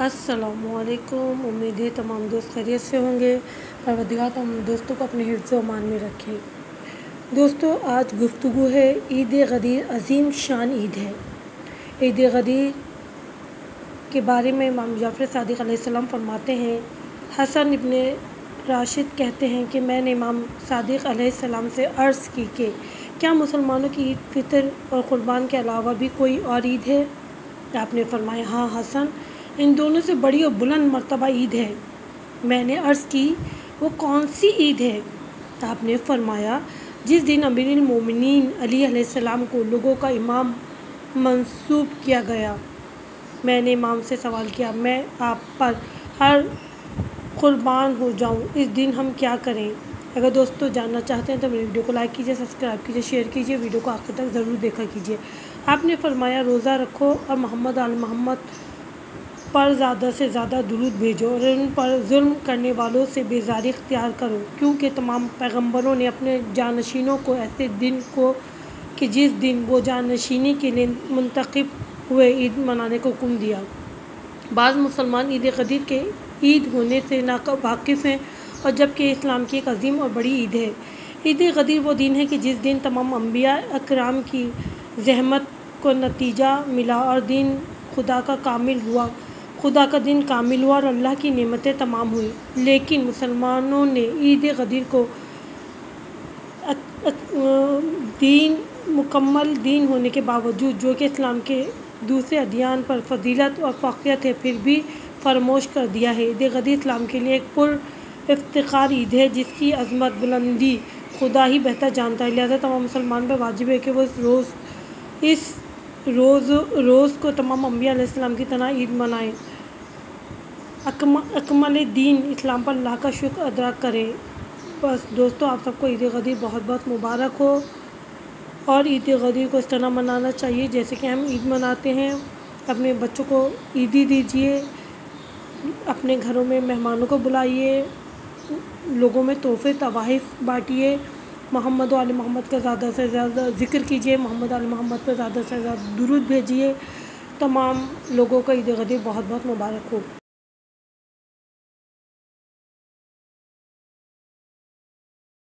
अस्सलामुअलैकुम। उम्मीद है तमाम दोस्त खैरियत से होंगे। परवरदिगार तमाम दोस्तों को अपने हिफ्ज़ व अमान में रखे। दोस्तों, आज गुफ्तगू है ईद गदीर, अज़ीम शान ईद है। ईद गदीर के बारे में इमाम जाफ़र सादिक़ अलैहिस्सलाम फरमाते हैं, हसन इब्ने राशिद कहते हैं कि मैंने इमाम सादिक़ अलैहिस्सलाम से अर्ज़ की कि क्या मुसलमानों की ईद फ़ितर और क़ुरबान के अलावा भी कोई और ईद है? आपने फरमाया, हाँ हसन, इन दोनों से बड़ी और बुलंद मर्तबा ईद है। मैंने अर्ज़ की, वो कौन सी ईद है? आपने फरमाया, जिस दिन अमीरुल मोमिनीन अली अलैहिस्सलाम को लोगों का इमाम मंसूब किया गया। मैंने इमाम से सवाल किया, मैं आप पर हर कुर्बान हो जाऊं, इस दिन हम क्या करें? अगर दोस्तों जानना चाहते हैं तो मेरी वीडियो को लाइक कीजिए, सब्सक्राइब कीजिए, शेयर कीजिए, वीडियो को आखिर तक ज़रूर देखा कीजिए। आपने फरमाया, रोज़ा रखो और मोहम्मद आल मोहम्मद पर ज़्यादा से ज़्यादा दुरूद भेजो और उन पर जुल्म करने वालों से बेज़ारी इख्तियार करो, क्योंकि तमाम पैगंबरों ने अपने जानशीनों को ऐसे दिन को कि जिस दिन वो जानशीनी के लिए मुंतखब हुए ईद मनाने को हुक्म दिया। बाज़ मुसलमान ईद गदीर के ईद होने से नावाकिफ़ हैं, और जबकि इस्लाम की एक अजीम और बड़ी ईद है। ईद गदीर वो दिन है कि जिस दिन तमाम अम्बिया अकराम की ज़हमत को नतीजा मिला और दिन खुदा का दिन कामिल हुआ और अल्लाह की नेमतें तमाम हुई। लेकिन मुसलमानों ने ईद गदीर को मुकम्मल दीन होने के बावजूद, जो कि इस्लाम के दूसरे अदियान पर फजीलत और फ़ाक़ियत है, फिर भी फरमोश कर दिया है। ईद गदीर इस्लाम के लिए एक पुर इफ्तिखार ईद है, जिसकी अज़मत बुलंदी खुदा ही बेहतर जानता है। लिहाजा तमाम मुसलमान पर वाजिब है कि वो इस रोज़ को तमाम अम्बिया अलैहिस्सलाम की तरह ईद मनाएं। अकमल दीन इस्लाम पर अल्लाह का शुक्र अदा करें। बस दोस्तों, आप सबको ईद गदीर बहुत बहुत मुबारक हो, और ईद गदीर को इस तरह मनाना चाहिए जैसे कि हम ईद मनाते हैं। अपने बच्चों को ईदी दीजिए, अपने घरों में मेहमानों को बुलाइए, लोगों में तोहफ़े तवाहिफ़ बाँटिए, मोहम्मद आल मोहम्मद का ज़्यादा से ज़्यादा ज़िक्र कीजिए, मोहम्मद आल मोहम्मद पर ज़्यादा से ज़्यादा दुरूद भेजिए। तमाम लोगों को ईद गदीर बहुत बहुत मुबारक हो।